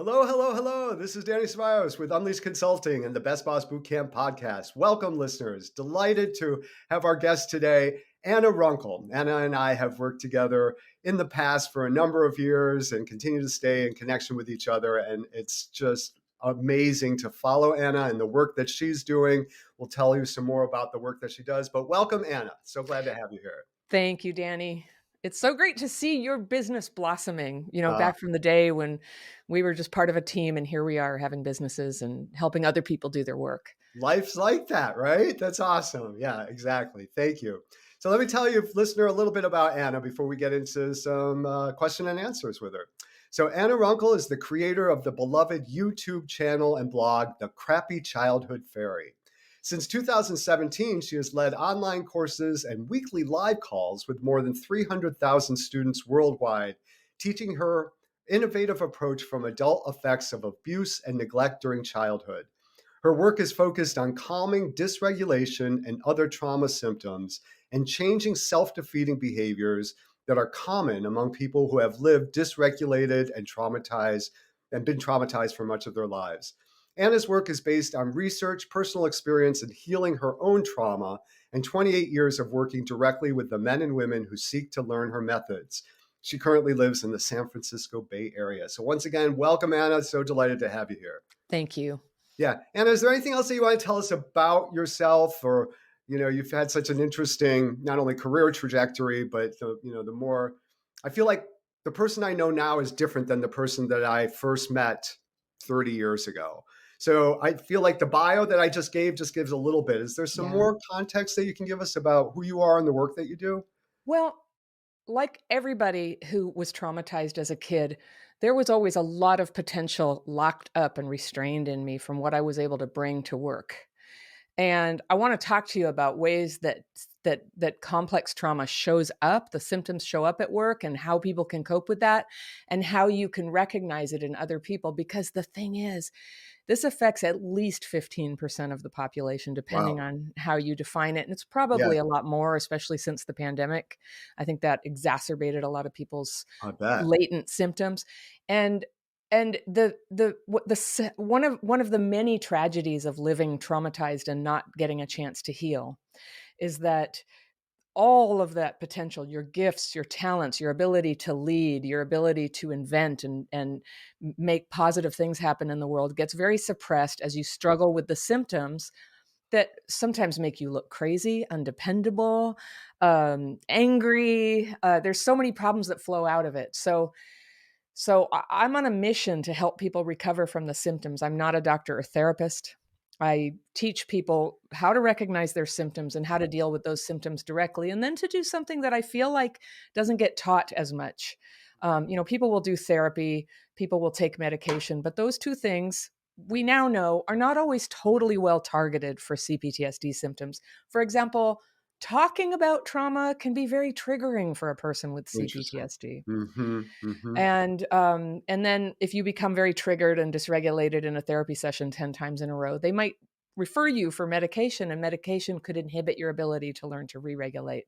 Hello, hello, hello. This is Danny Ceballos with Unleashed Consulting and the Best Boss Bootcamp podcast. Welcome, listeners. Delighted to have our guest today, Anna Runkle. Anna and I have worked together in the past for a number of years and continue to stay in connection with each other. And it's just amazing to follow Anna and the work that she's doing. We'll tell you some more about the work that she does. But welcome, Anna. So glad to have you here. Thank you, Danny. It's so great to see your business blossoming, Uh, back from the day when we were just part of a team and here we are having businesses and helping other people do their work. Life's like that, right? That's awesome. Yeah, exactly. Thank you. So let me tell you, listener, a little bit about Anna before we get into some question and answers with her. So Anna Runkle is the creator of the beloved YouTube channel and blog, The Crappy Childhood Fairy. Since 2017, she has led online courses and weekly live calls with more than 300,000 students worldwide, teaching her innovative approach from adult effects of abuse and neglect during childhood. Her work is focused on calming dysregulation and other trauma symptoms and changing self-defeating behaviors that are common among people who have lived dysregulated and traumatized and been traumatized for much of their lives. Anna's work is based on research, personal experience, and healing her own trauma, and 28 years of working directly with the men and women who seek to learn her methods. She currently lives in the San Francisco Bay Area. So once again, welcome, Anna. So delighted to have you here. Thank you. Yeah. And is there anything else that you want to tell us about yourself or, you've had such an interesting, not only career trajectory, but the more, I feel like the person I know now is different than the person that I first met 30 years ago. So I feel like the bio that I just gave just gives a little bit. Is there some Yeah. more context that you can give us about who you are and the work that you do? Well, like everybody who was traumatized as a kid, there was always a lot of potential locked up and restrained in me from what I was able to bring to work. And I want to talk to you about ways that complex trauma shows up, the symptoms show up at work and how people can cope with that and how you can recognize it in other people because the thing is, this affects at least 15% of the population depending Wow. on how you define it and it's Yeah, probably a lot more especially since the pandemic. I think that exacerbated a lot of people's I bet. latent symptoms and one of the many tragedies of living traumatized and not getting a chance to heal is that all of that potential, your gifts, your talents, your ability to lead, your ability to invent and make positive things happen in the world gets very suppressed as you struggle with the symptoms that sometimes make you look crazy, undependable, angry. There's so many problems that flow out of it. I'm on a mission to help people recover from the symptoms. I'm not a doctor or therapist. I teach people how to recognize their symptoms and how to deal with those symptoms directly, and then to do something that I feel like doesn't get taught as much. People will do therapy, people will take medication, but those two things we now know are not always totally well targeted for CPTSD symptoms. For example, talking about trauma can be very triggering for a person with Interesting. CPTSD. Mm-hmm. Mm-hmm. And then if you become very triggered and dysregulated in a therapy session 10 times in a row, they might refer you for medication, and medication could inhibit your ability to learn to re-regulate.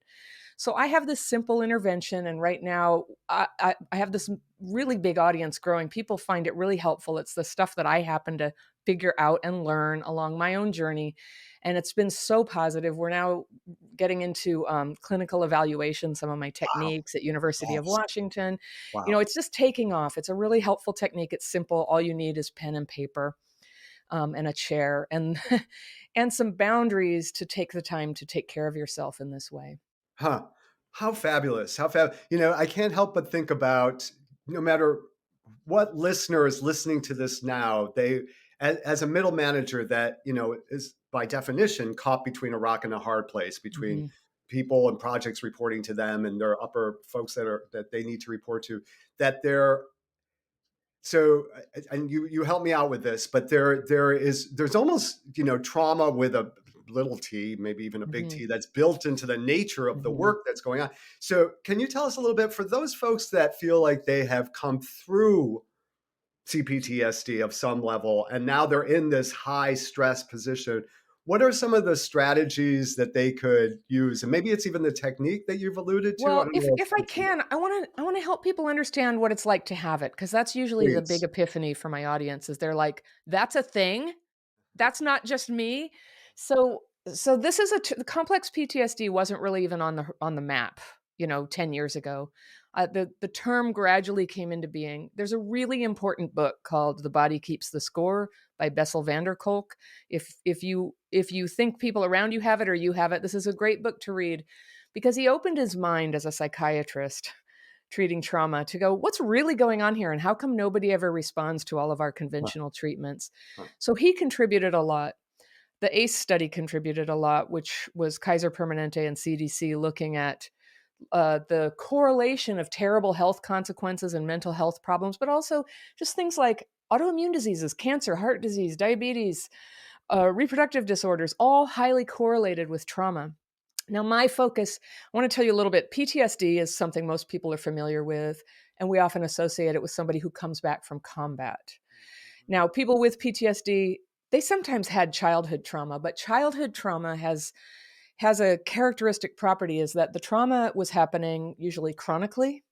So I have this simple intervention, and right now I have this really big audience growing. People find it really helpful. It's the stuff that I happen to figure out and learn along my own journey, and it's been so positive. We're now getting into clinical evaluation, some of my Wow. techniques at University of Yes. Washington. Wow. It's just taking off. It's a really helpful technique. It's simple. All you need is pen and paper and a chair and and some boundaries to take the time to take care of yourself in this way. Huh. How fabulous. I can't help but think about no matter what listener is listening to this now, as a middle manager that, is by definition caught between a rock and a hard place between Hmm. people and projects reporting to them and their upper folks that they need to report to, that they're so and you help me out with this, but there's almost trauma with a little t, maybe even a big Hmm. T, that's built into the nature of the Hmm. work that's going on. So can you tell us a little bit for those folks that feel like they have come through CPTSD of some level and now they're in this high stress position? what are some of the strategies that they could use? And maybe it's even the technique that you've alluded to. I Well, don't if know if I if you can, I wanna help people understand what it's like to have it, because that's usually the big please. epiphany for my audience is they're like, "That's a thing? That's not just me?" So this is complex PTSD wasn't really even on the map, 10 years ago. The term gradually came into being. There's a really important book called The Body Keeps the Score by Bessel van der Kolk. If you think people around you have it or you have it, this is a great book to read because he opened his mind as a psychiatrist treating trauma to go, what's really going on here? And how come nobody ever responds to all of our Huh, conventional treatments? huh. So he contributed a lot. The ACE study contributed a lot, which was Kaiser Permanente and CDC looking at the correlation of terrible health consequences and mental health problems, but also just things like autoimmune diseases, cancer, heart disease, diabetes, reproductive disorders, all highly correlated with trauma. Now, my focus, I want to tell you a little bit. PTSD is something most people are familiar with, and we often associate it with somebody who comes back from combat. Now, people with PTSD, they sometimes had childhood trauma, but childhood trauma has a characteristic property is that the trauma was happening usually chronically.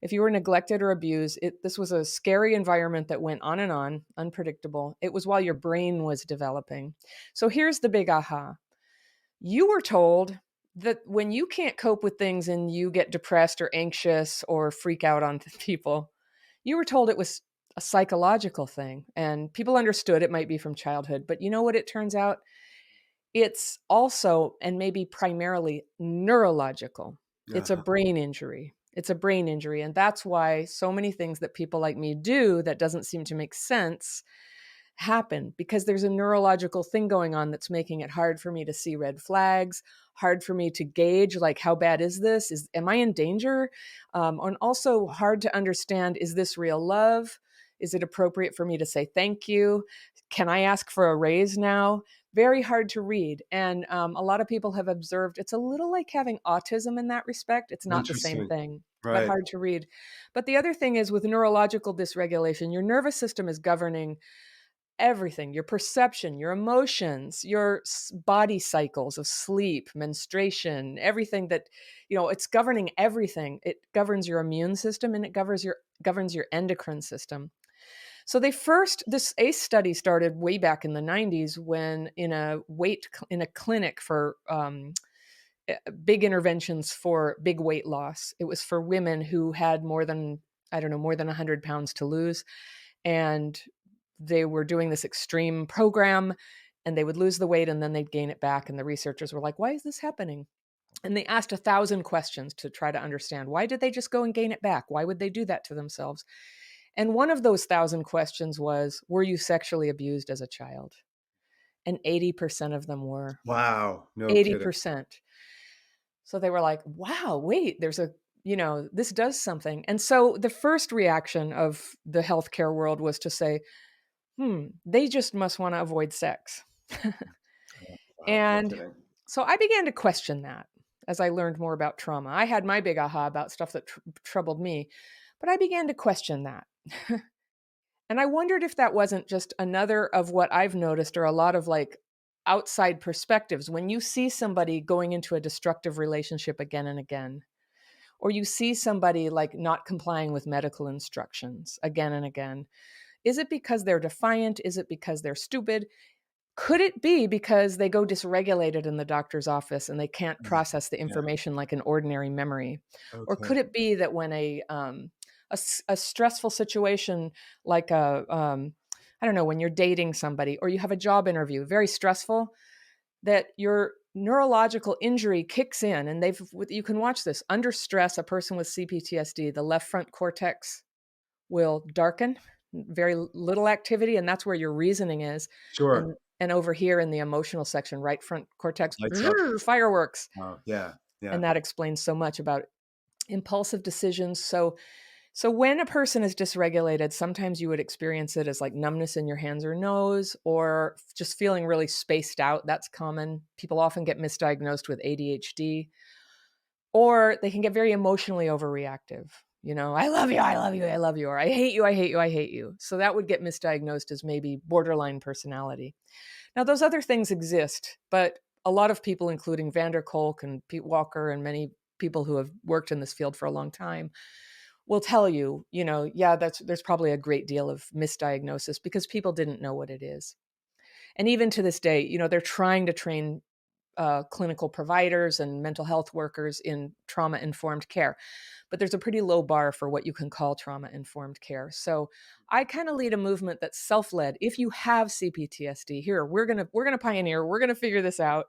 If you were neglected or abused, this was a scary environment that went on and on, unpredictable. It was while your brain was developing. So here's the big aha. You were told that when you can't cope with things and you get depressed or anxious or freak out on people, you were told it was a psychological thing. And people understood it might be from childhood. But you know what it turns out? It's also, and maybe primarily, neurological. It's a Uh-huh. brain injury. It's a brain injury. And that's why so many things that people like me do that doesn't seem to make sense happen because there's a neurological thing going on that's making it hard for me to see red flags, hard for me to gauge like how bad is this? Am I in danger? And also hard to understand, is this real love? Is it appropriate for me to say thank you? Can I ask for a raise now? Very hard to read. And a lot of people have observed it's a little like having autism in that respect. It's not the same Interesting. thing, but Right. hard to read. But the other thing is with neurological dysregulation, your nervous system is governing everything, your perception, your emotions, your body cycles of sleep, menstruation, everything that, it's governing everything. It governs your immune system and it governs your endocrine system. So this ACE study started way back in the 90s when in a clinic for big interventions for big weight loss. It was for women who had more than, I don't know, more than 100 pounds to lose. And they were doing this extreme program and they would lose the weight and then they'd gain it back. And the researchers were like, why is this happening? And they asked 1,000 questions to try to understand why did they just go and gain it back? Why would they do that to themselves? And one of those 1,000 questions was, were you sexually abused as a child? And 80% of them were. Wow. No kidding. 80%. So they were like, wow, wait, this does something. And so the first reaction of the healthcare world was to say, they just must want to avoid sex. Wow. No And kidding. so I began to question that as I learned more about trauma. I had my big aha about stuff that troubled me, but I began to question that. And I wondered if that wasn't just another of what I've noticed are a lot of like outside perspectives. When you see somebody going into a destructive relationship again and again, or you see somebody like not complying with medical instructions again and again, is it because they're defiant? Is it because they're stupid? Could it be because they go dysregulated in the doctor's office and they can't Mm, process the yeah. information like an ordinary memory? Or Okay. could it be that when a stressful situation like I don't know, when you're dating somebody or you have a job interview, very stressful, that your neurological injury kicks in and you can watch this under stress, a person with CPTSD, the left front cortex will darken, very little activity, and that's where your reasoning is. Sure. And over here in the emotional section, right front cortex, Lights up. fireworks. Oh, yeah. Yeah. And that explains so much about impulsive decisions. So when a person is dysregulated, sometimes you would experience it as like numbness in your hands or nose, or just feeling really spaced out. That's common. People often get misdiagnosed with ADHD, or they can get very emotionally overreactive. I love you, I love you, I love you, or I hate you, I hate you, I hate you. So that would get misdiagnosed as maybe borderline personality. Now, those other things exist, but a lot of people, including Vander Kolk and Pete Walker and many people who have worked in this field for a long time, will tell you, yeah, there's probably a great deal of misdiagnosis because people didn't know what it is. And even to this day, they're trying to train clinical providers and mental health workers in trauma informed care. But there's a pretty low bar for what you can call trauma informed care. So I kind of lead a movement that's self led. If you have CPTSD, here we're gonna pioneer. We're gonna figure this out.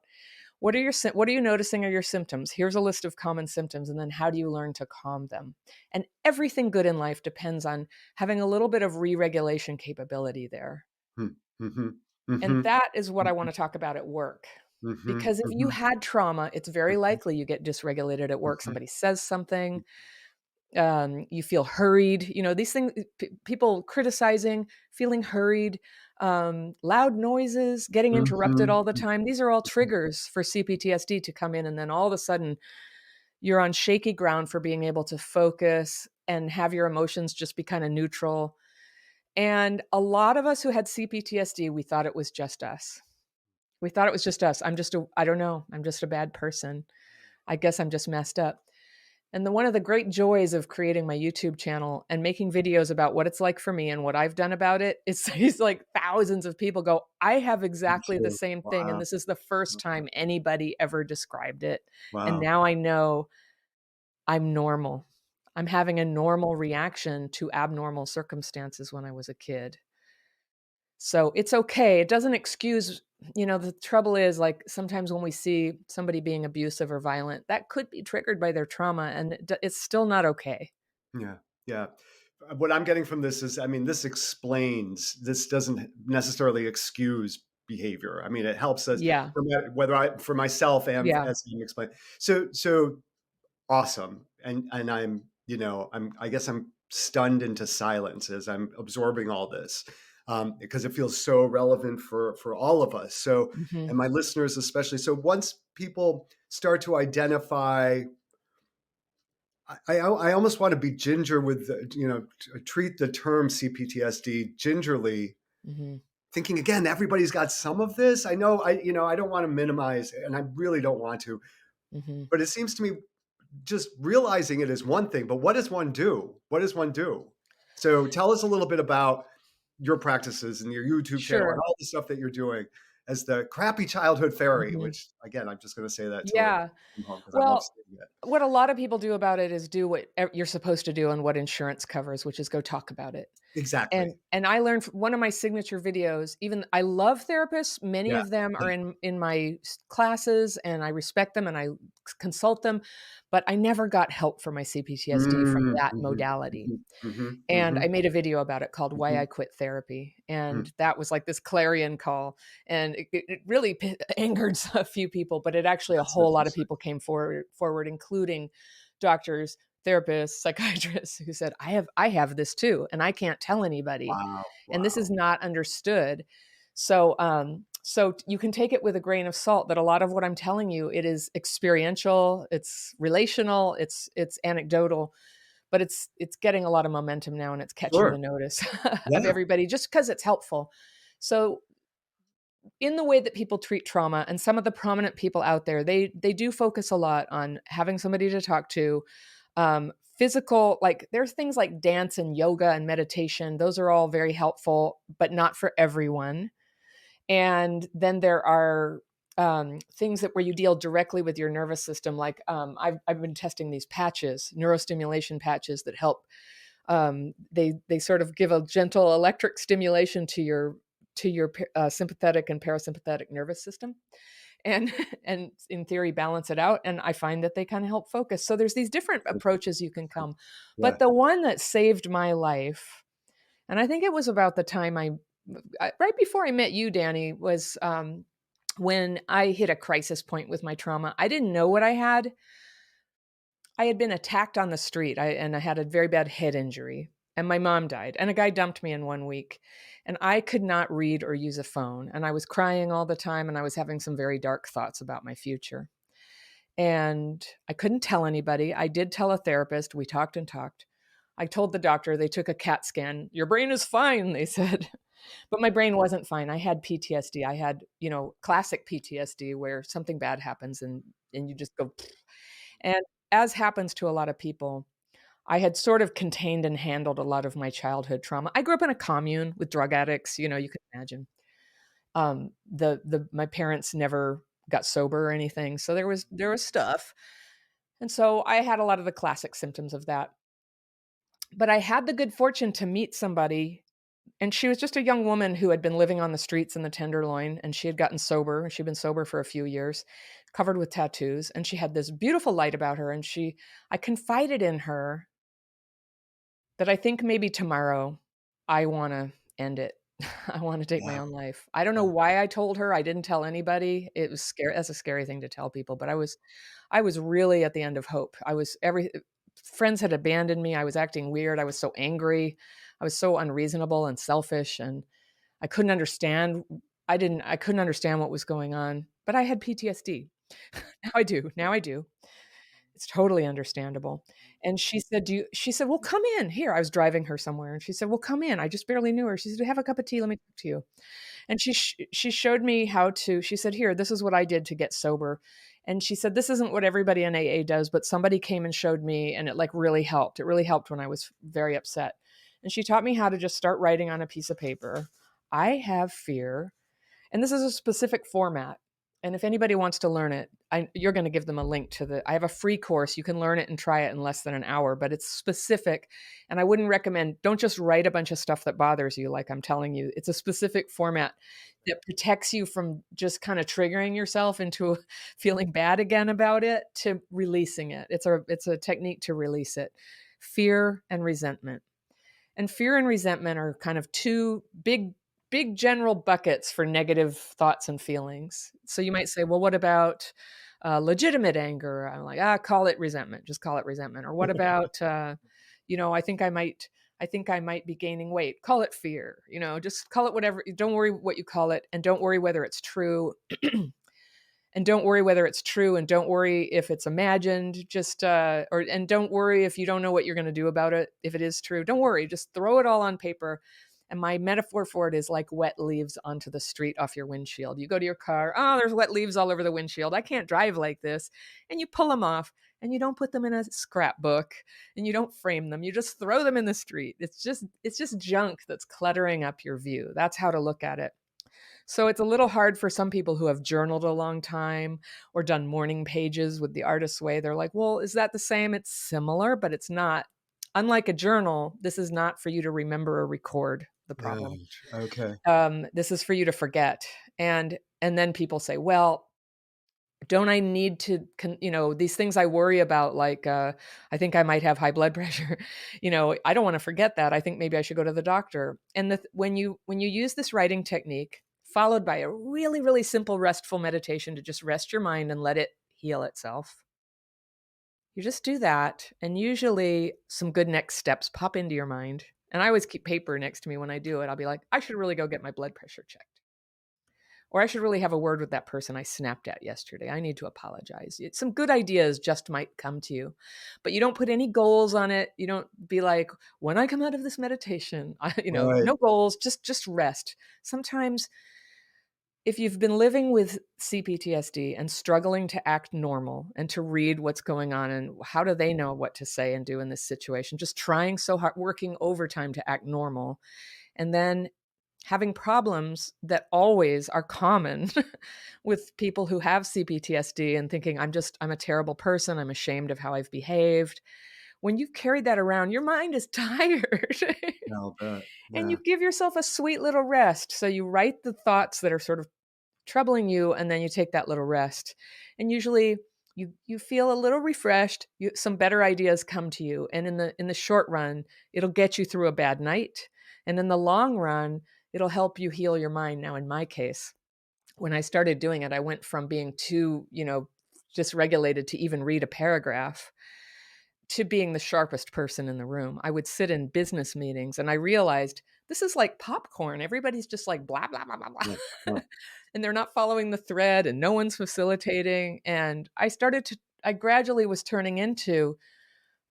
What are you noticing are your symptoms? Here's a list of common symptoms, and then how do you learn to calm them? And everything good in life depends on having a little bit of re-regulation capability there. Hmm. Mhm. And Mhm. that is what I Mhm. want to talk about at work. Mhm. Because if you Mhm. had trauma, it's very Mhm. likely you get dysregulated at work. Mhm. Somebody says something, you feel hurried. These things, people criticizing, feeling hurried, loud noises, getting interrupted Mhm. all the time. These are all triggers for CPTSD to come in. And then all of a sudden, you're on shaky ground for being able to focus and have your emotions just be kind of neutral. And a lot of us who had CPTSD, we thought it was just us. We thought it was just us. I don't know. I'm just a bad person. I guess I'm just messed up. And one of the great joys of creating my YouTube channel and making videos about what it's like for me and what I've done about it is like thousands of people go, I have Me exactly the too. same thing. And Wow. this is the first time anybody ever described it. And Wow. now I know I'm normal. I'm having a normal reaction to abnormal circumstances when I was a kid. So it's okay. It doesn't excuse, the trouble is like sometimes when we see somebody being abusive or violent, that could be triggered by their trauma and it's still not okay. Yeah. Yeah. What I'm getting from this is, I mean, this doesn't necessarily excuse behavior. I mean, it helps us Yeah. for myself and Yeah. as you explained. So awesome. And I'm, I guess I'm stunned into silence as I'm absorbing all this. Because it feels so relevant for all of us. So, Mhm. and my listeners especially. So once people start to identify, I almost want to be ginger with treat the term CPTSD gingerly, Mhm. thinking again everybody's got some of this. I know I don't want to minimize, and I really don't want to, Mhm. but it seems to me just realizing it is one thing, but what does one do? What does one do? So tell us a little bit about your practices and your YouTube channel and Sure. all the stuff that you're doing as the crappy childhood fairy, Mhm. which again, I'm just going to say that till it Yeah. come home because I love Well, saying it. what a lot of people do about it is do what you're supposed to do and what insurance covers, which is go talk about it. And Exactly. I learned one of my signature videos, even I love therapists, many Yeah. of them Yeah. are in my classes and I respect them and I consult them, but I never got help for my CPTSD from Mm, that mhm, modality. mhm, mhm, And mhm, I made a video about it called Why mhm, I Quit Therapy, mm. and that was like this clarion call, and it really angered a few people, but it actually a That's whole lot of interesting. people came forward, including doctors, therapists, psychiatrists who said, I have this too, and I can't tell anybody, Wow, and this is wow. not understood. So you can take it with a grain of salt that a lot of what I'm telling you, it is experiential, it's relational, it's anecdotal, but it's getting a lot of momentum now and it's catching Sure. the notice of Yeah. everybody just because it's helpful. So in the way that people treat trauma and some of the prominent people out there, they do focus a lot on having somebody to talk to, physical, like there's things like dance and yoga and meditation. Those are all very helpful, but not for everyone. And then there are things that where you deal directly with your nervous system. Like I've been testing these patches, neurostimulation patches that help. They sort of give a gentle electric stimulation to your sympathetic and parasympathetic nervous system, and and in theory balance it out. And I find that they kind of help focus. So there's these different approaches you can come, Yeah. but the one that saved my life, and I think it was about the time right before I met you, Danny, was when I hit a crisis point with my trauma. I didn't know what I had. I had been attacked on the street, and I had a very bad head injury, and my mom died, and a guy dumped me in 1 week, and I could not read or use a phone, and I was crying all the time, and I was having some very dark thoughts about my future, and I couldn't tell anybody. I did tell a therapist. We talked and talked. I told the doctor. They took a CAT scan. Your brain is fine, they said. But my brain wasn't fine. I had PTSD. I had, classic PTSD where something bad happens and you just go. And as happens to a lot of people, I had sort of contained and handled a lot of my childhood trauma. I grew up in a commune with drug addicts, you can imagine. The my parents never got sober or anything, so there was stuff. And so I had a lot of the classic symptoms of that. But I had the good fortune to meet somebody, and she was just a young woman who had been living on the streets in the Tenderloin, and she had gotten sober. She'd been sober for a few years, covered with tattoos, and she had this beautiful light about her, and I confided in her that I think maybe tomorrow I wanna end it. I wanna take my Yeah. own life. I don't know Yeah. why I told her. I didn't tell anybody. It was scary. That's a scary thing to tell people, but I was really at the end of hope. I was every Friends had abandoned me. I was acting weird. I was so angry. I was so unreasonable and selfish, and I couldn't understand I couldn't understand what was going on, but I had PTSD. Now I do. Now I do. It's totally understandable. And she said, "Well, come in. Here." I was driving her somewhere, and she said, "Well, come in." I just barely knew her. She said, "Have a cup of tea. Let me talk to you." And she showed me how to she said, "Here, this is what I did to get sober." And she said, "This isn't what everybody in AA does, but somebody came and showed me, and it, like, really helped. It really helped when I was very upset." And she taught me how to just start writing on a piece of paper, "I have fear," and this is a specific format. And if anybody wants to learn it, you're going to give them a link to I have a free course. You can learn it and try it in less than an hour, but it's specific. And I wouldn't recommend, don't just write a bunch of stuff that bothers you, like I'm telling you. It's a specific format that protects you from just kind of triggering yourself into feeling bad again about it to releasing it. It's a technique to release it. Fear and resentment. And fear and resentment are kind of two big general buckets for negative thoughts and feelings. So you might say, well, what about legitimate anger? I'm like, call it resentment. Just call it resentment. Or what about, I think I might be gaining weight. Call it fear. Just call it whatever. Don't worry what you call it, and don't worry whether it's true. And don't worry whether it's true, and don't worry if it's imagined. And don't worry if you don't know what you're going to do about it. If it is true, don't worry. Just throw it all on paper. And my metaphor for it is like wet leaves onto the street off your windshield. You go to your car, oh, there's wet leaves all over the windshield. I can't drive like this. And you pull them off, and you don't put them in a scrapbook, and you don't frame them. You just throw them in the street. It's just junk that's cluttering up your view. That's how to look at it. So it's a little hard for some people who have journaled a long time or done morning pages with the artist's way. They're like, well, is that the same? It's similar, but it's not. Unlike a journal, this is not for you to remember or record the Yeah. problem. Okay. This is for you to forget. And then people say, well, don't I need to, these things I worry about, like, I think I might have high blood pressure. I don't want to forget that. I think maybe I should go to the doctor. And when you use this writing technique, followed by a really, really simple, restful meditation to just rest your mind and let it heal itself, you just do that. And usually some good next steps pop into your mind. And I always keep paper next to me when I do it. I'll be like, I should really go get my blood pressure checked. Or I should really have a word with that person I snapped at yesterday. I need to apologize. Some good ideas just might come to you, but you don't put any goals on it. You don't be like, when I come out of this meditation, Right. no goals, just rest. Sometimes if you've been living with CPTSD and struggling to act normal and to read what's going on and how do they know what to say and do in this situation, just trying so hard, working overtime to act normal, and then having problems that always are common with people who have CPTSD and thinking, I'm a terrible person. I'm ashamed of how I've behaved. When you've carried that around, your mind is tired. Yeah, I'll bet. And Yeah. you give yourself a sweet little rest. So you write the thoughts that are sort of troubling you, and then you take that little rest. And usually you feel a little refreshed. Some better ideas come to you. And in the short run, it'll get you through a bad night. And in the long run, it'll help you heal your mind. Now, in my case, when I started doing it, I went from being too, dysregulated to even read a paragraph to being the sharpest person in the room. I would sit in business meetings and I realized this is like popcorn. Everybody's just like blah, blah, blah, blah, Yeah. blah. Yeah. And they're not following the thread and no one's facilitating. And I gradually was turning into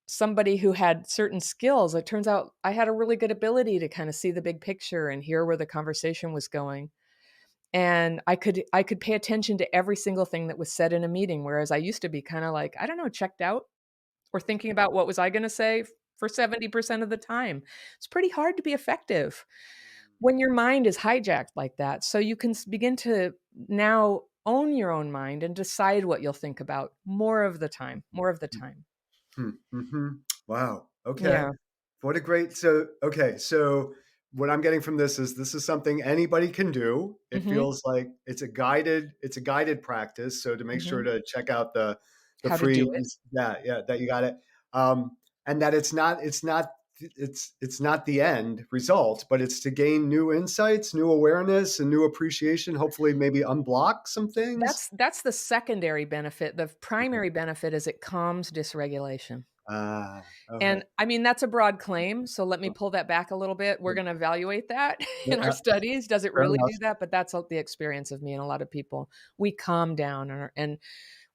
somebody who had certain skills. It turns out I had a really good ability to kind of see the big picture and hear where the conversation was going. And I could pay attention to every single thing that was said in a meeting, whereas I used to be kind of like, I don't know, checked out or thinking about what was I going to say for 70% of the time. It's pretty hard to be effective when your mind is hijacked like that. So you can begin to now own your own mind and decide what you'll think about more of the time, more of the time. Hmm, mhm. Wow, okay. Yeah. What a great okay, so what I'm getting from this is something anybody can do. It Mhm. feels like it's a guided practice, so to make sure Mhm. to check out the How to free do it. yeah, yeah, that you got it. And that it's not the end result, but it's to gain new insights, new awareness, and new appreciation, hopefully maybe unblock some things? That's the secondary benefit. The Okay. primary benefit is it calms dysregulation. Ah, okay. And I mean, that's a broad claim, so let me Uh, pull that back a little bit. We're gonna evaluate that yeah, in our studies. Does it fair really enough. do that? But that's the experience of me and a lot of people. We calm down and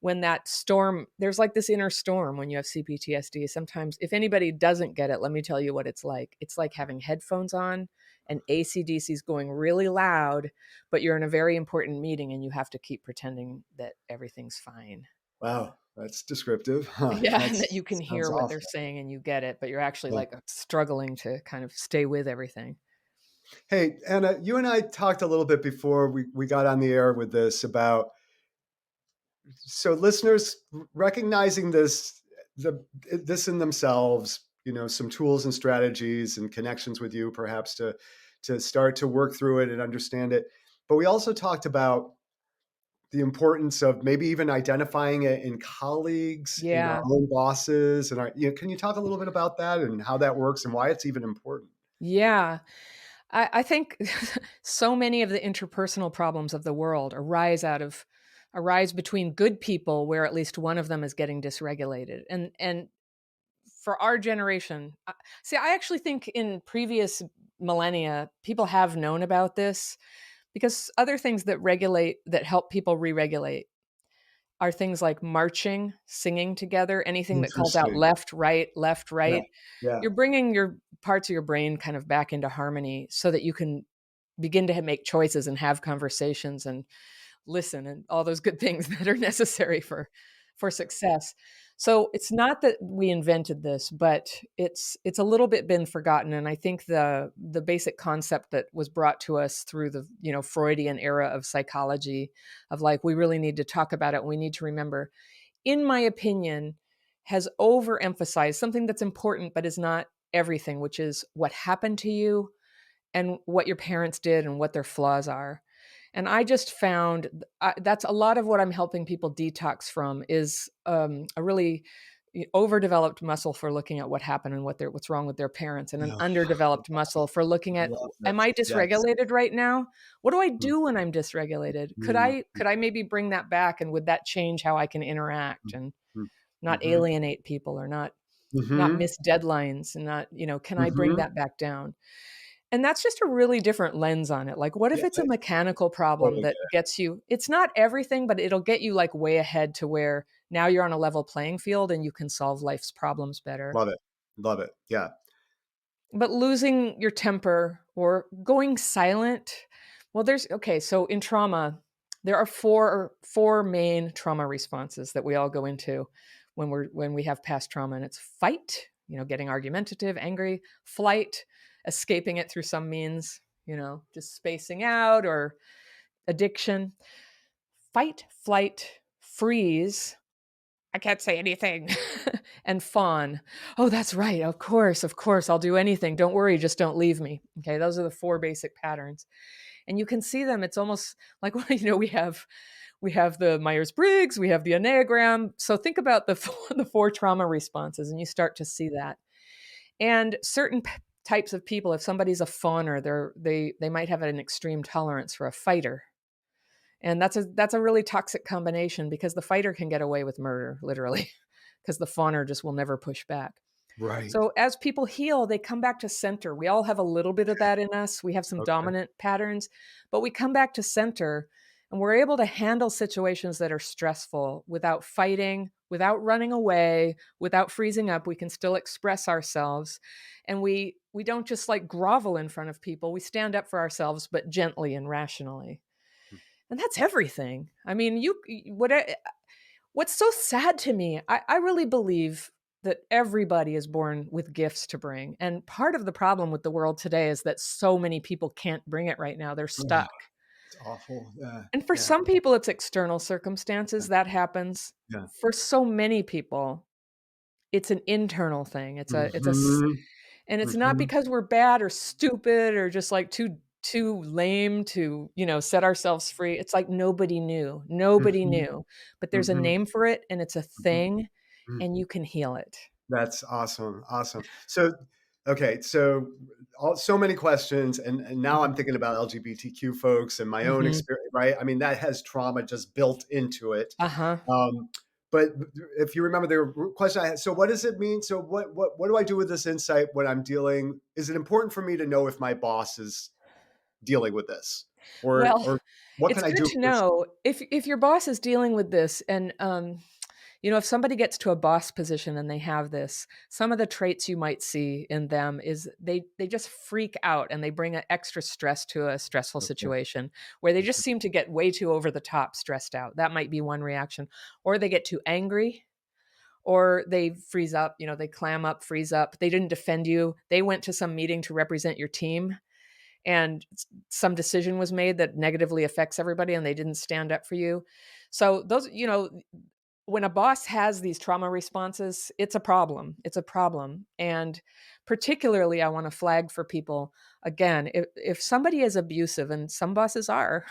when that storm there's like this inner storm when you have CPTSD. Sometimes if anybody doesn't get it, let me tell you what it's like. It's like having headphones on and AC/DC is going really loud, but you're in a very important meeting and you have to keep pretending that everything's fine. Wow, that's descriptive. Huh, Yeah, and that that's you can sounds hear what they're awful. saying and you get it, but you're actually, Yeah. like, struggling to kind of stay with everything. Hey, Anna, you and I talked a little bit before we got on the air with this about so listeners recognizing this in themselves, some tools and strategies and connections with you perhaps to start to work through it and understand it. But we also talked about the importance of maybe even identifying it in colleagues, in our Yeah, own bosses, and can you talk a little bit about that and how that works and why it's even important? yeah. I think so many of the interpersonal problems of the world arise between good people where at least one of them is getting dysregulated, and for our generation see, I actually think in previous millennia, people have known about this because other things that help people re-regulate are things like marching, singing together, anything that calls out Interesting. left, Yeah. right. Yeah. You're bringing your parts of your brain kind of back into harmony so that you can begin to make choices and have conversations and listen and all those good things that are necessary for success. So it's not that we invented this, but it's a little bit been forgotten. And I think the basic concept that was brought to us through the Freudian era of psychology, of like we really need to talk about it. We need to remember, in my opinion, has overemphasized something that's important but is not everything, which is what happened to you and what your parents did and what their flaws are. And I just found that's a lot of what I'm helping people detox from is a really overdeveloped muscle for looking at what happened and what's wrong with their parents, and an Yeah. underdeveloped muscle for looking at, Love am that. I Yes. dysregulated right now? What do I Mm, do when I'm dysregulated? Could mm, I could I maybe bring that back, and would that change how I can interact mm, and mm, not mhm, alienate people or not mhm, miss deadlines and not, can I bring mhm. that back down? And that's just a really different lens on it. Like, what if Yeah, it's I a mechanical problem totally that get it. gets you, it's not everything, but it'll get you like way ahead to where now you're on a level playing field and you can solve life's problems better. Love it. Love it. Yeah. But losing your temper or going silent, well, okay, so in trauma, there are four main trauma responses that we all go into when we have past trauma, and it's fight, getting argumentative, angry; flight, escaping it through some means, just spacing out or addiction; fight, flight, freeze, I can't say anything. And fawn. Oh, that's right. Of course, I'll do anything. Don't worry, just don't leave me. Okay, those are the four basic patterns. And you can see them. It's almost like we have the Myers-Briggs, we have the Enneagram. So think about the the four trauma responses and you start to see that. And certain types of people, if somebody's a fawner, they might have an extreme tolerance for a fighter. And that's a really toxic combination because the fighter can get away with murder, literally, because the fawner just will never push back. Right. So as people heal, they come back to center. We all have a little bit of that in us. We have some Okay. dominant patterns, but we come back to center and we're able to handle situations that are stressful without fighting without running away, without freezing up. We can still express ourselves, and we don't just like grovel in front of people. We stand up for ourselves, but gently and rationally. And that's everything. I mean, what's so sad to me, I really believe that everybody is born with gifts to bring. And part of the problem with the world today is that so many people can't bring it right now. They're Oh, stuck. it's awful. Yeah. And for Yeah. some people, it's external Yeah. circumstances that happens. Yeah. For so many people, it's an internal thing. Mhm. And it's not Mhm. because we're bad or stupid or just like too lame to, set ourselves free. It's like nobody knew. Nobody Mhm. knew. But there's a Mhm. name for it and it's a Mhm. thing Mhm. and you can heal it. That's awesome, awesome. So, okay, so so many questions, and now I'm Mhm. thinking about LGBTQ folks and my own Mhm. experience, right? I mean, that has trauma just built into it. Uh-huh. Um, but if you remember the question I had, so what does it mean? So what do I do with this insight when I'm dealing? Is it important for me to know if my boss is dealing with this, Well, or what it's can I good do to with this? know if your boss is dealing with this and, if somebody gets to a boss position and they have this, some of the traits you might see in them is they just freak out and they bring a extra stress to a stressful Okay. situation where they just seem to get way too over the top stressed out. That might be one reaction. Or they get too angry or they freeze up, they clam up, freeze up. They didn't defend you. They went to some meeting to represent your team and some decision was made that negatively affects everybody and they didn't stand up for you. So those, when a boss has these trauma responses, it's a problem. It's a problem. And particularly I want to flag for people again, if somebody is abusive and some bosses are,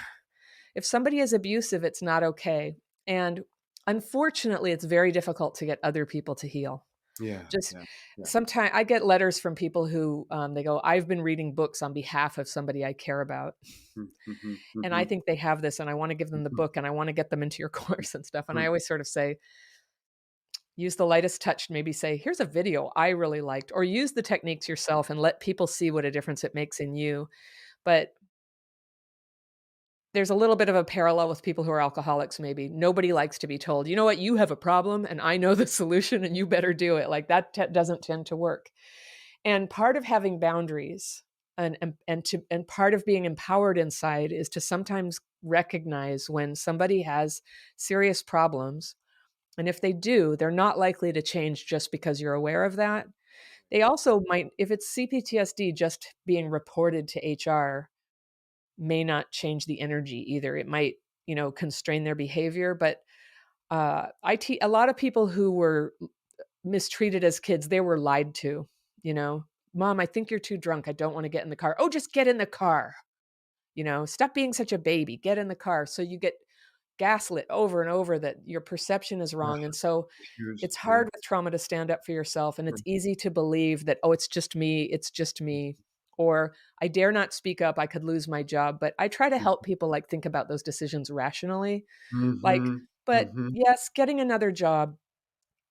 if somebody is abusive, it's not okay. And unfortunately, it's very difficult to get other people to heal. Yeah, Just yeah, yeah. sometimes I get letters from people who they go, I've been reading books on behalf of somebody I care about. Mhm, mhm, And I mhm, think they have this, and I want to give them the mhm, book and I want to get them into your course and stuff. And I mhm. always sort of say, use the lightest touch, maybe say, here's a video I really liked, or use the techniques yourself and let people see what a difference it makes in you. But there's a little bit of a parallel with people who are alcoholics, maybe. Nobody likes to be told, you know what, you have a problem and I know the solution and you better do it. Like that doesn't tend to work. And part of having boundaries and part of being empowered inside is to sometimes recognize when somebody has serious problems. And if they do, they're not likely to change just because you're aware of that. They also might, if it's CPTSD, just being reported to HR may not change the energy either. It might, constrain their behavior. But a lot of people who were mistreated as kids, they were lied to, you know. Mom, I think you're too drunk. I don't want to get in the car. Oh, just get in the car. Stop being such a baby. Get in the car. So you get gaslit over and over that your perception is Yeah, wrong. And so huge. it's Yeah. hard with trauma to stand up for yourself. And Mm, it's easy to believe that, oh, it's just me. It's just me. Or I dare not speak up. I could lose my job. But I try to help people like think about those decisions rationally. Like, mhm, but mhm, yes, getting another job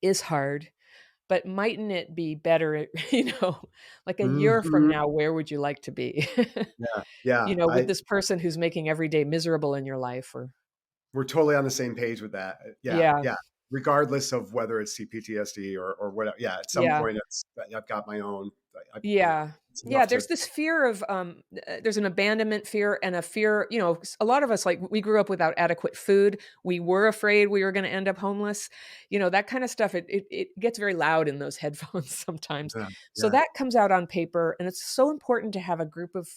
is hard, but mightn't it be better, like a year from mhm. now, where would you like to be? Yeah, yeah. With this person who's making every day miserable in your life or We're totally on the same page with that. Yeah, yeah, yeah. Regardless of whether it's CPTSD or whatever. Yeah, at some yeah. point, I've got my own. Yeah, Yeah. it's Yeah, enough to. there's this fear of, there's an abandonment fear and a fear, a lot of us, like, we grew up without adequate food. We were afraid we were gonna end up homeless. That kinda stuff, it gets very loud in those headphones sometimes. Yeah, So yeah, that comes out on paper, and it's so important to have a group of,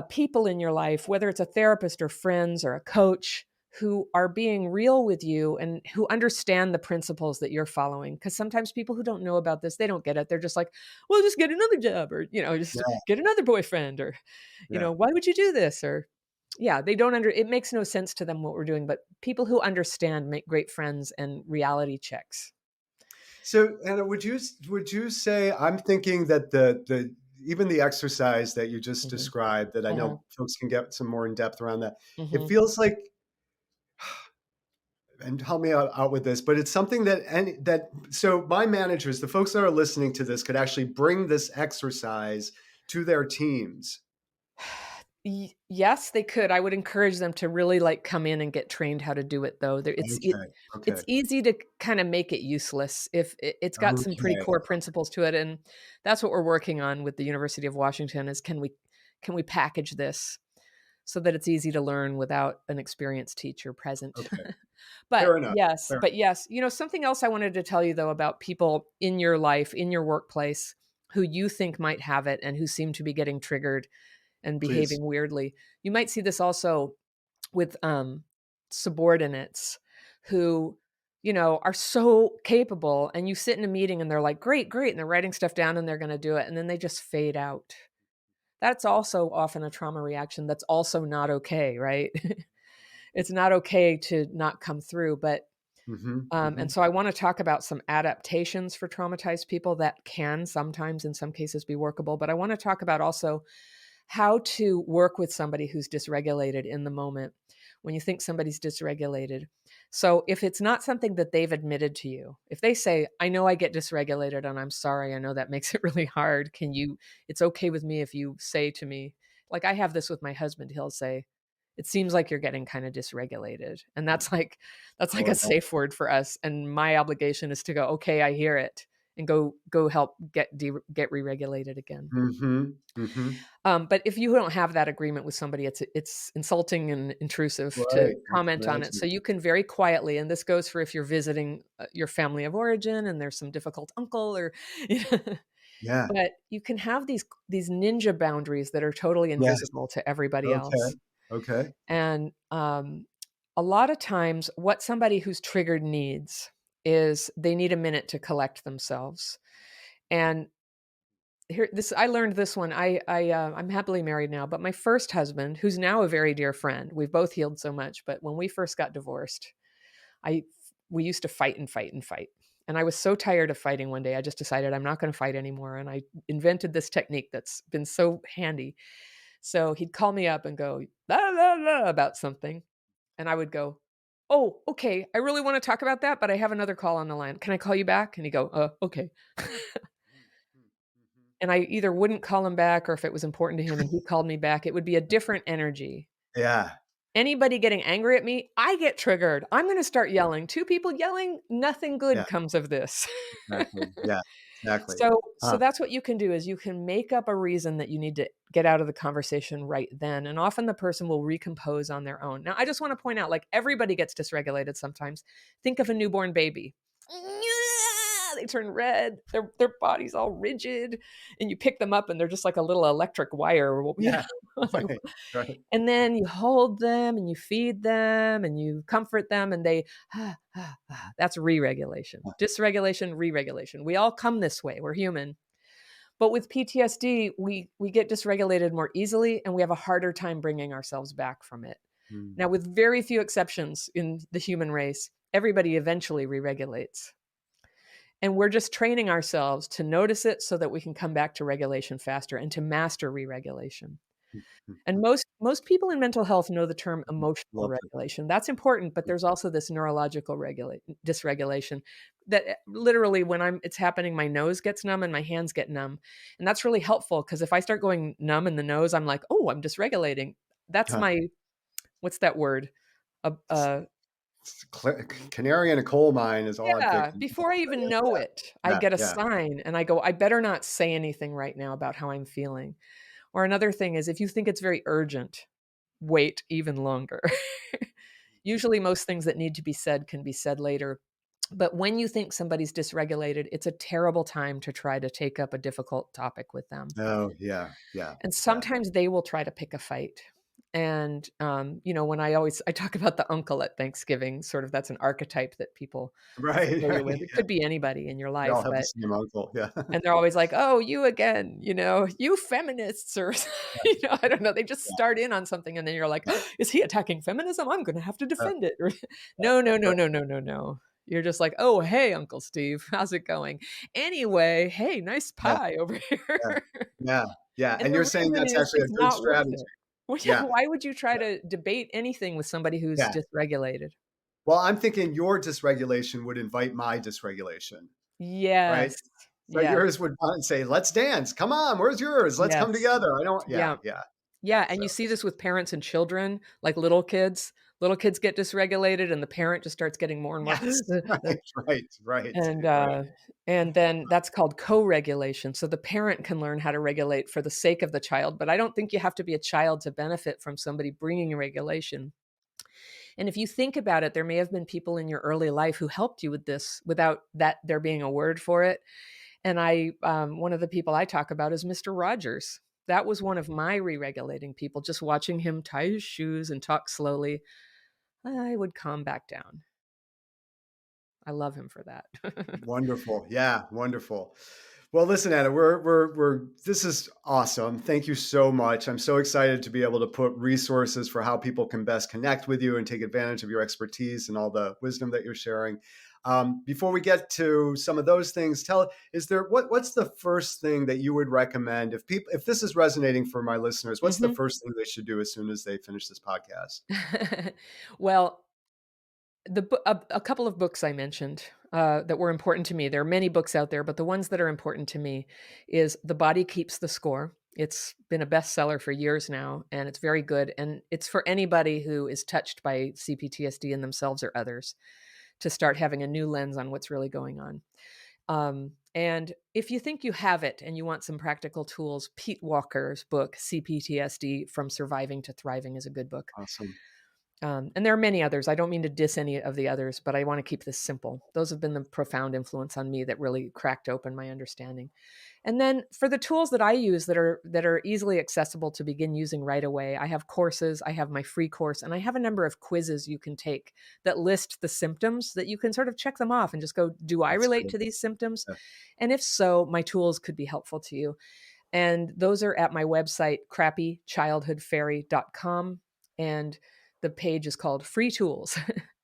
people in your life, whether it's a therapist or friends or a coach, who are being real with you and who understand the principles that you're following. Because sometimes people who don't know about this, they don't get it. They're just like, well, just get another job or, just yeah, get another boyfriend or, yeah. why would you do this? Or, yeah, they don't it makes no sense to them what we're doing. But people who understand make great friends and reality checks. So, Anna, would you say I'm thinking that the even the exercise that you just Hmm. described, that I Uh-huh. know folks can get some more in depth around that. It Hmm. feels like, and help me out with this, but it's something that so my managers, the folks that are listening to this, could actually bring this exercise to their teams. Yes, they could. I would encourage them to really, like, come in and get trained how to do it, though. Okay, It's okay, easy to kinda make it useless if it's got some pretty okay, core principles to it, and that's what we're working on with the University of Washington is can we package this so that it's easy to learn without an experienced teacher present? okay. But Fair enough, yes, fair but yes, something else I wanted to tell you, though, about people in your life, in your workplace, who you think might have it and who seem to be getting triggered and please. behaving weirdly. You might see this also with, subordinates who, are so capable, and you sit in a meeting and they're like, "Great, great," and they're writing stuff down and they're gonna do it, and then they just fade out. That's also often a trauma reaction that's also not okay, right? It's not okay to not come through, but Mhm, and mhm. so I wanna talk about some adaptations for traumatized people that can sometimes, in some cases, be workable, but I wanna talk about also how to work with somebody who's dysregulated in the moment when you think somebody's dysregulated. So if it's not something that they've admitted to you, if they say, "I know I get dysregulated and I'm sorry. I know that makes it really hard. It's okay with me if you say to me," like I have this with my husband, he'll say, "It seems like you're getting kind of dysregulated." And that's like Oh, a safe word for us. And my obligation is to go, "Okay, I hear it." And go help get re-regulated again. mhm, mhm. But if you don't have that agreement with somebody, it's insulting and intrusive to Right, I can comment on it. So imagine. you can very quietly, and this goes for if you're visiting your family of origin and there's some difficult uncle or, Yeah, but you can have these ninja boundaries that are totally yes, invisible to everybody okay, else. okay. And a lot of times, what somebody who's triggered needs is they need a minute to collect themselves. And here this I learned this one. I'm happily married now, but my first husband, who's now a very dear friend, we've both healed so much, but when we first got divorced, I we used to fight and fight and fight. And I was so tired of fighting one day, I just decided I'm not going to fight anymore. And I invented this technique that's been so handy. So he'd call me up and go, "La, la, la," about something. And I would go, "Oh, okay. I really want to talk about that, but I have another call on the line. Can I call you back?" And he'd go, okay. Mm, mm, mhm. And I either wouldn't call him back or if it was important to him and he called me back, it would be a different energy. Yeah, Anybody getting angry at me, I get triggered. I'm gonna start yelling. 2 people yelling, nothing yeah, good comes of this. exactly, yeah, exactly. So Huh, that's what you can do is you can make up a reason that you need to get out of the conversation right then, and often the person will recompose on their own. Now, I just wanna point out, like, everybody gets dysregulated sometimes. Think of a newborn baby. They turn red, their body's all rigid, and you pick them up and they're just like a little electric wire, yeah, like, right, right. and then you hold them and you feed them and you comfort them and they that's re-regulation. Huh, Dysregulation, re-regulation. We all come this way. We're human. But with PTSD, we get dysregulated more easily and we have a harder time bringing ourselves back from it. mm, Now, with very few exceptions in the human race, everybody eventually re-regulates. And we're just training ourselves to notice it so that we can come back to regulation faster and to master re-regulation. mm, mm, And mm, most people in mental health know the term mhm. emotional Love it. regulation. That's important, but there's also this neurological dysregulation that literally when it's happening, my nose gets numb and my hands get numb. And that's really helpful because if I start going numb in the nose, I'm like, oh, I'm dysregulating. That's Huh. my, what's that word? Uh, It's canary in a coal mine is all I'm yeah, thinking before about, I but even know it, I yeah, get a yeah, sign and I go, I better not say anything right now about how I'm feeling. Or another thing is if you think it's very urgent, wait even longer. Usually, most things that need to be said can be said later. But when you think somebody's dysregulated, it's a terrible time to try to take up a difficult topic with them. yeah. Oh, yeah, yeah, And yeah. sometimes they will try to pick a fight. And, when I talk about the uncle at Thanksgiving, sort of that's an archetype that people are Right, familiar right, with. It yeah. could be anybody in your We all life, have the but same uncle, yeah. and they're always like, "Oh, you again," "You feminists," or I don't know, they just Yeah, start in on something and then you're like, "Is he attacking feminism? I'm gonna have to yeah, defend it." Or no, no, no, right, no, no, no, no. You're just like, "Oh, hey, Uncle Steve, how's it going? Anyway, hey, nice yeah, pie over here." yeah, yeah, yeah, And and the you're saying reason that's is actually a it's good not worth strategy. it. Well, yeah, Yeah, why would you try yeah, to debate anything with somebody who's yeah. dysregulated? Well, I'm thinking your dysregulation would invite my dysregulation, right? Yes. So Yes. yours would say, "Let's dance. Come on, where's yours? Let's come Yes. together." I don't yeah, Yeah. yeah. Yeah, and So you see this with parents and children, like little kids. Little kids get dysregulated and the parent just starts getting more and more yes, right, and, right. uh, and then that's called co-regulation, so the parent can learn how to regulate for the sake of the child, but I don't think you have to be a child to benefit from somebody bringing regulation. And if you think about it, there may have been people in your early life who helped you with this without that there being a word for it. And one of the people I talk about is Mr. Rogers. That was one of my re-regulating people. Just watching him tie his shoes and talk slowly, I would calm back down. I love him for that. Wonderful. Yeah, wonderful. Well, listen, Anna, we're this is awesome. Thank you so much. I'm so excited to be able to put resources for how people can best connect with you and take advantage of your expertise and all the wisdom that you're sharing. Before we get to some of those things, is there what's the first thing that you would recommend if this is resonating for my listeners? What's the Mhm. first thing they should do as soon as they finish this podcast? Well, a couple of books I mentioned, that were important to me. There are many books out there, but the ones that are important to me is The Body Keeps the Score. It's been a bestseller for years now, and it's very good, and it's for anybody who is touched by CPTSD in themselves or others to start having a new lens on what's really going on. And if you think you have it and you want some practical tools, Pete Walker's book, CPTSD From Surviving to Thriving, is a good book. Awesome. And there are many others. I don't mean to diss any of the others, but I want to keep this simple. Those have been the profound influence on me that really cracked open my understanding. And then for the tools that I use that are easily accessible to begin using right away, I have courses, I have my free course, and I have a number of quizzes you can take that list the symptoms that you can sort of check them off and just go, do I That's relate great. to these symptoms? Yeah. And if so, my tools could be helpful to you. And those are at my website, crappychildhoodfairy.com. And the page is called Free Tools.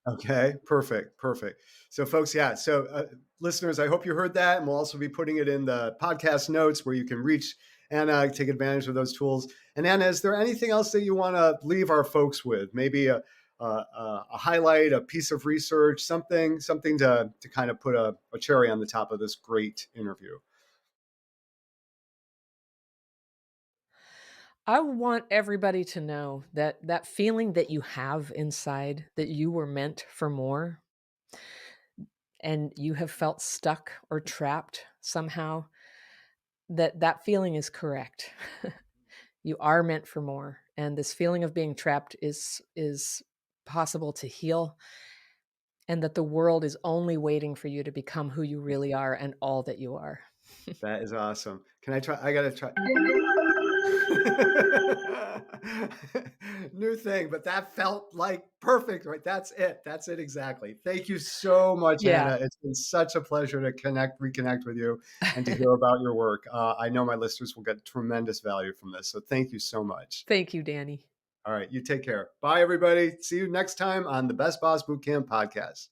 Okay, perfect, perfect. So, folks, yeah. So, listeners, I hope you heard that, and we'll also be putting it in the podcast notes where you can reach Anna, take advantage of those tools. And Anna, is there anything else that you want to leave our folks with? Maybe a highlight, a piece of research, something to kind of put a cherry on the top of this great interview. I want everybody to know that that feeling that you have inside that you were meant for more and you have felt stuck or trapped somehow, that feeling is correct. You are meant for more, and this feeling of being trapped is possible to heal, and that the world is only waiting for you to become who you really are and all that you are. That is awesome. Can I try? I gotta try. New thing, but that felt like perfect, right? That's it. That's it exactly. Thank you so much, Yeah. Anna. It's been such a pleasure to reconnect with you, and to hear about your work. I know my listeners will get tremendous value from this. So thank you so much. Thank you, Danny. All right, you take care. Bye, everybody. See you next time on the Best Boss Bootcamp podcast.